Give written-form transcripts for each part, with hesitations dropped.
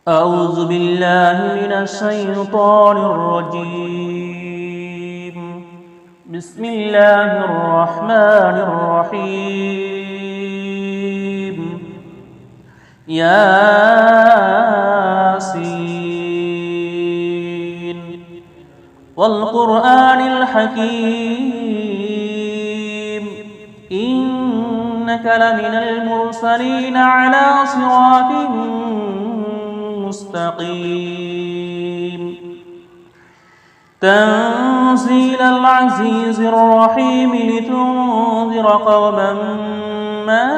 أعوذ بالله من الشيطان الرجيم. بسم الله الرحمن الرحيم. ياسين والقرآن الحكيم إنك لمن المرسلين على صراط مستقيم. تنزيل العزيز الرحيم لتنذر قوما ما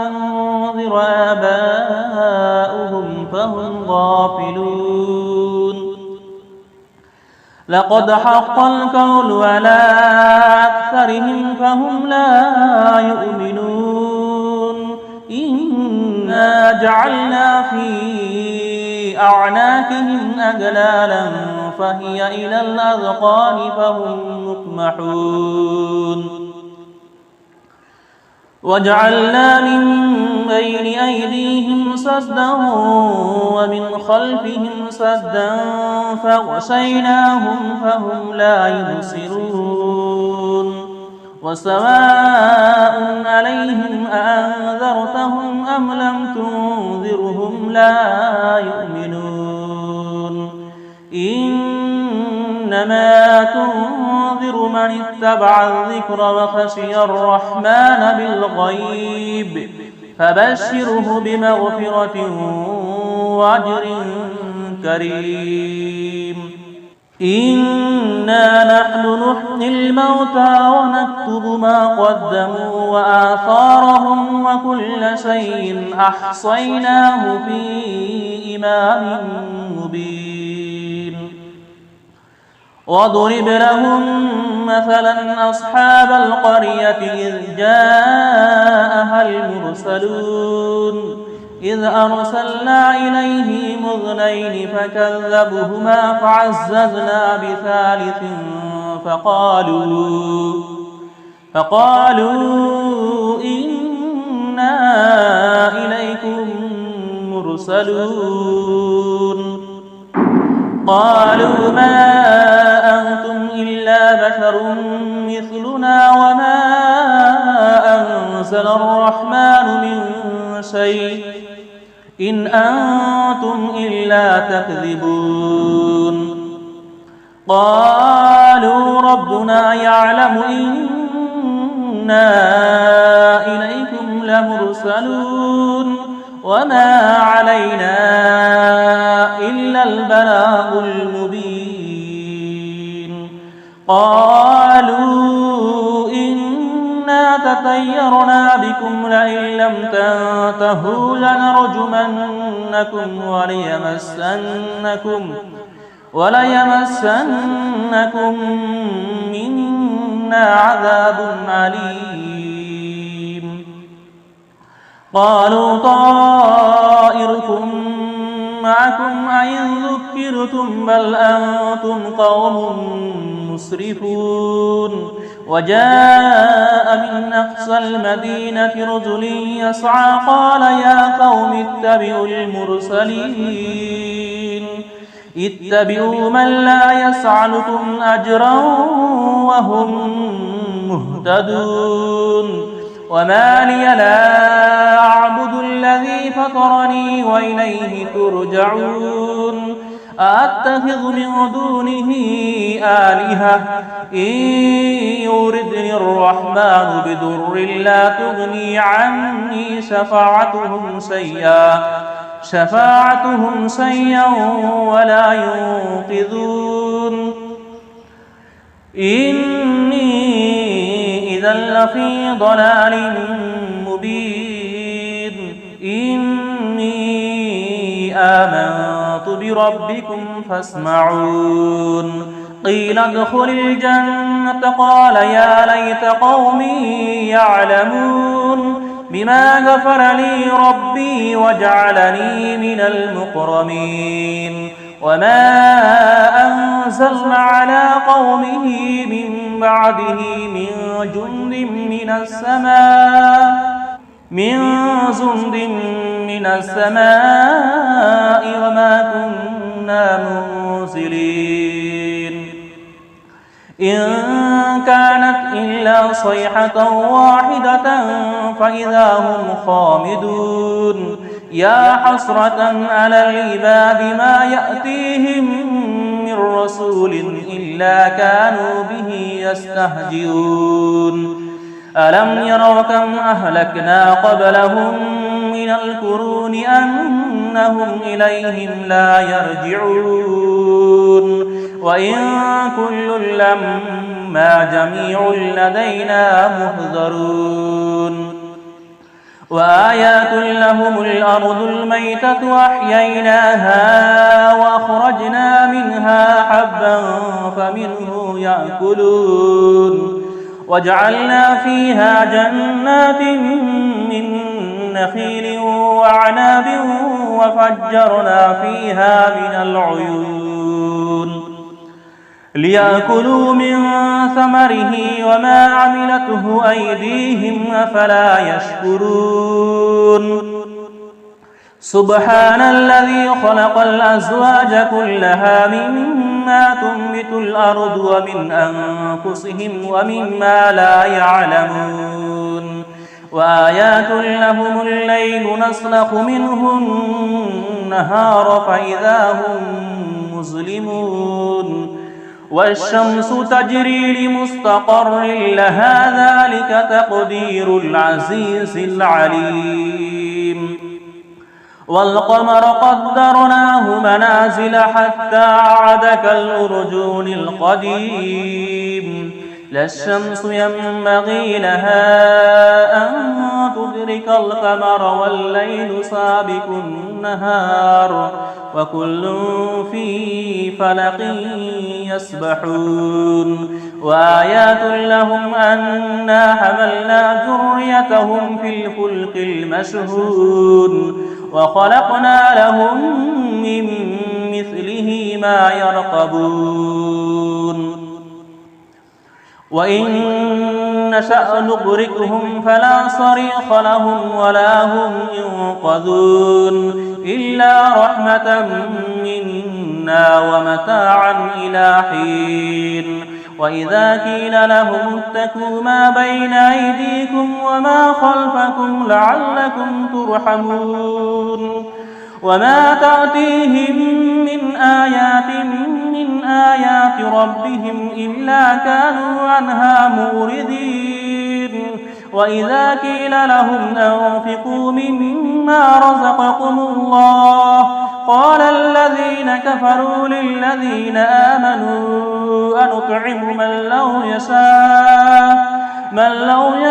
أنذر آباؤهم فهم غافلون. لقد حق القول على أكثرهم فهم لا يؤمنون. إنا جعلنا في أعناقهم أغلالا فهي إلى الأذقان فهم مقمحون. وجعلنا من بين أيديهم سدا ومن خلفهم سدا فغشيناهم فهم لا يبصرون. وسواء عليهم أأنذرتهم أم لم تنذرهم لا يؤمنون. إنما تنذر من اتبع الذكر وخشي الرحمن بالغيب فبشره بمغفرة وأجر كريم. إنا نحن نحيي الموتى ونكتب ما قدموا وآثارهم وكل شيء أحصيناه في إمام مبين. واضرب لهم مثلا أصحاب القرية إذ جاءها المرسلون إذ أرسلنا إليهم اثنين فكذبوهما فعززنا بثالث فقالوا إنا إليكم مرسلون. قالوا ما أنتم إلا بشر مثلنا وما أنزل الرحمن من شيء إن أنتم إلا تكذبون. قالوا ربنا يعلم إنا إليكم لمرسلون وما علينا إلا البلاغ المبين. قالوا إنا تطيرنا بكم لئن لم تنتهوا لنرجمنكم وليمسنكم منا عذاب أليم. قالوا طائركم معكم أئن ذكرتم بل أنتم قوم مسرفون. وجاء من أقصى المدينة رجل يسعى قال يا قوم اتبعوا المرسلين اتبعوا من لا يسألكم أجرا وهم مهتدون. وما لي لا أعبد الذي فطرني وإليه ترجعون. أأتخذ من دونه آلهة إن يردني الرحمن بضر لا تغني عني شفاعتهم شيئا ولا ينقذون. إني إذا لفي ضلال مبين. إني آمنت بربكم فاسمعون. قيل ادخل الجنة قال يا ليت قومي يعلمون بما غفر لي ربي وجعلني من المكرمين. وما أنزلنا على قومه من بعده من جند من السماء من جند من السماء وما كنا منزلين إن كانت إلا صيحة واحدة فإذا هم خامدون يا حسرة على العباد ما يأتيهم من رسول إلا كانوا به يستهزئون ألم يروا كم أهلكنا قبلهم من القرون أنهم إليهم لا يرجعون وإن كل لما جميع لدينا محضرون وآيات لهم الأرض الميتة وأحييناها وأخرجنا منها حبا فمنه يأكلون وجعلنا فيها جنات من نخيل وعناب وفجرنا فيها من العيون ليأكلوا من ثمره وما عملته أيديهم أفلا يشكرون سبحان الذي خلق الأزواج كلها مما تنبت الأرض ومن أنفسهم ومما لا يعلمون وآيات لهم الليل نسلخ منه النهار فإذا هم مظلمون والشمس تجري لمستقر لها ذلك تقدير العزيز العليم والقمر قدرناه منازل حتى عاد كالأرجون القديم لا الشمس ينبغي لها أن تدرك القمر والليل سابق النهار وكل في فلق يسبحون وآيات لهم أنا حملنا ذريتهم في الفلك المشحون وخلقنا لهم من مثله ما يركبون وإن نشأ نغرقهم فلا صريخ لهم ولا هم ينقذون إلا رحمة منا ومتاعا إلى حين وإذا قيل لهم اتقوا ما بين أيديكم وما خلفكم لعلكم ترحمون وما تأتيهم من آيات ربهم إلا كانوا عنها موردين وإذا قيل لهم أنفقوا مما رزقكم الله قال الذين كفروا للذين آمنوا أنطعم من لو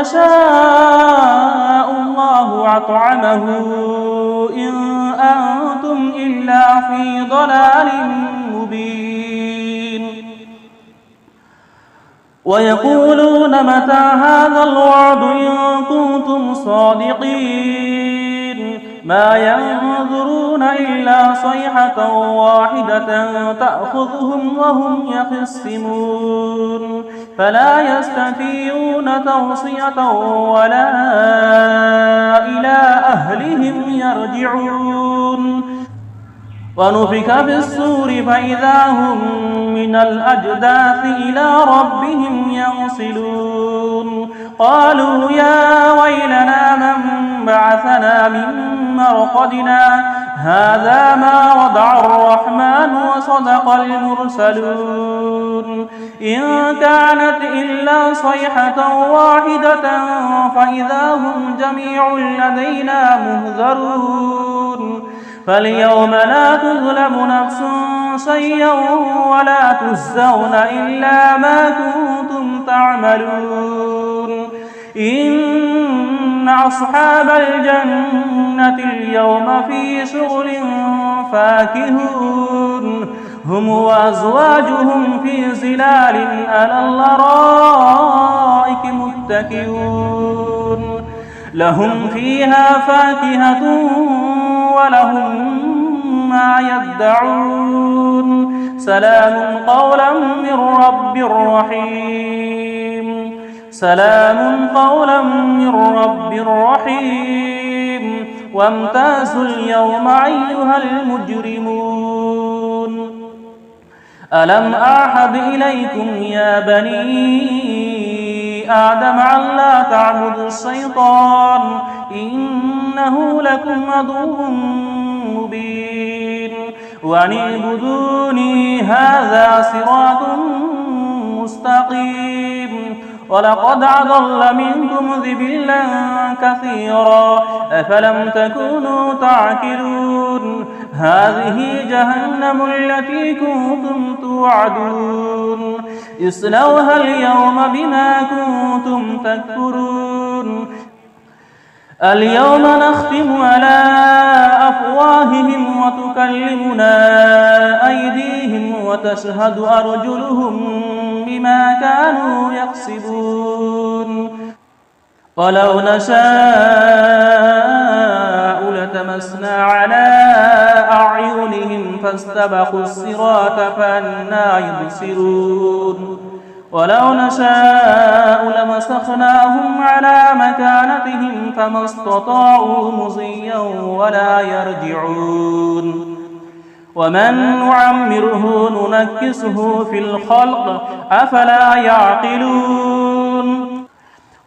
يشاء الله أطعمه إن أنتم إلا في ضلال مبين ويقولون متى هذا الوعد إن كنتم صادقين ما ينظرون إلا صيحة واحدة تأخذهم وهم يخصمون فلا يستطيعون توصية ولا إلى أهلهم يرجعون ونفخ في الصور فإذا هم من الأجداث إلى ربهم ينصلون قالوا يا ويلنا من بعثنا من مرقدنا هذا ما وضع الرحمن وصدق المرسلون إن كانت إلا صيحة واحدة فإذا هم جميع لدينا مهذرون فاليوم لا تظلم نفس شيئا ولا تجزون إلا ما كنتم تعملون إن أصحاب الجنة اليوم في شغل فاكهون هم وأزواجهم في ظلال على الأرائك متكئون لهم فيها فاكهة ولهم ما يدعون سلام قولا من رب رحيم سلام قولا من رب رحيم وامتازوا اليوم أيها المجرمون ألم أعهد إليكم يا بني آدم أن لا تعبدوا الشيطان إنه لكم عدو مبين وأن اعبدوني هذا صراط مستقيم ولقد أضل منكم ذبلا كثيرا أفلم تكونوا تعقلون هذه جهنم التي كنتم توعدون اصلوها اليوم بما كنتم تكفرون اليوم نختم على أفواههم وتكلمنا أيديهم وتشهد أرجلهم بما كانوا يكسبون ولو نشاء لتمسنا على أعينهم فاستبقوا الصراط فأنى يبصرون ولو نشاء لمسخناهم على مكانتهم فما استطاعوا مضيا ولا يرجعون ومن نعمره ننكسه في الخلق أفلا يعقلون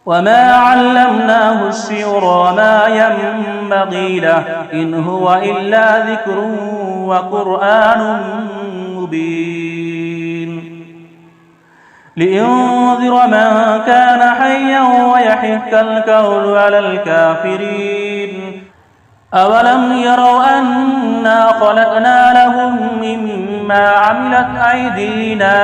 وما علمناه الشعر وما ينبغي له إن هو إلا ذكر وقرآن مبين لينذر من كان حيا ويحق القول على الكافرين أولم يروا أنا خلقنا لهم مما عملت أيدينا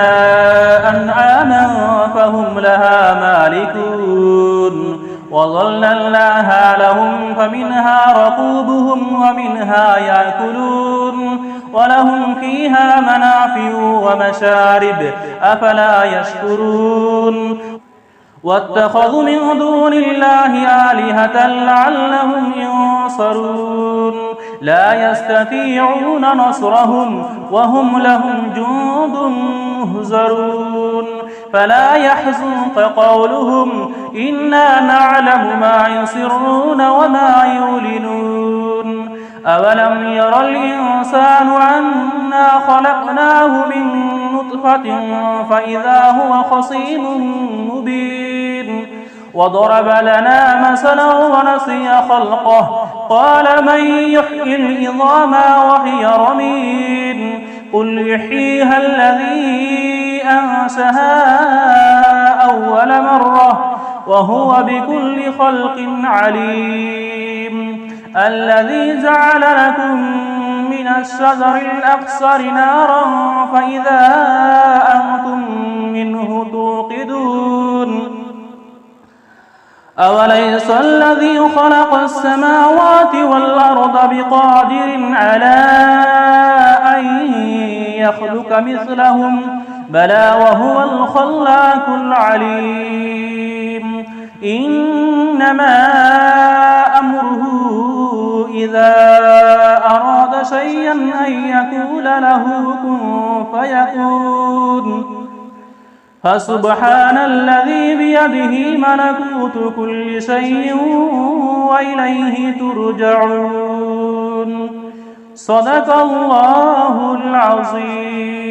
أنعاما فهم لها مالكون وظللناها لهم فمنها ركوبهم ومنها يأكلون ولهم فيها منافع ومشارب أفلا يشكرون واتخذوا من دون الله آلهة لعلهم ينصرون لا يستطيعون نصرهم وهم لهم جند مهزرون فلا يحزنك قولهم إنا نعلم ما يسرون وما يعلنون أولم ير الإنسان أنا خلقناه من نطفة فإذا هو خصيم مبين وضرب لنا مثلا ونسي خلقه قال من يحيي العظام وهي رميم قل يحييها الذي أنشأها أول مرة وهو بكل خلق عليم الذي جعل لكم من الشجر الأخضر نارا فإذا أنتم منه توقدون أوليس الذي خلق السماوات والأرض بقادر على أن يخلق مثلهم بلى وهو الخلاق العليم إنما أمره إذا أراد شيئا أن يقول له كن فيكون فسبحان الذي بيده ملكوت كل شيء وإليه ترجعون صدق الله العظيم.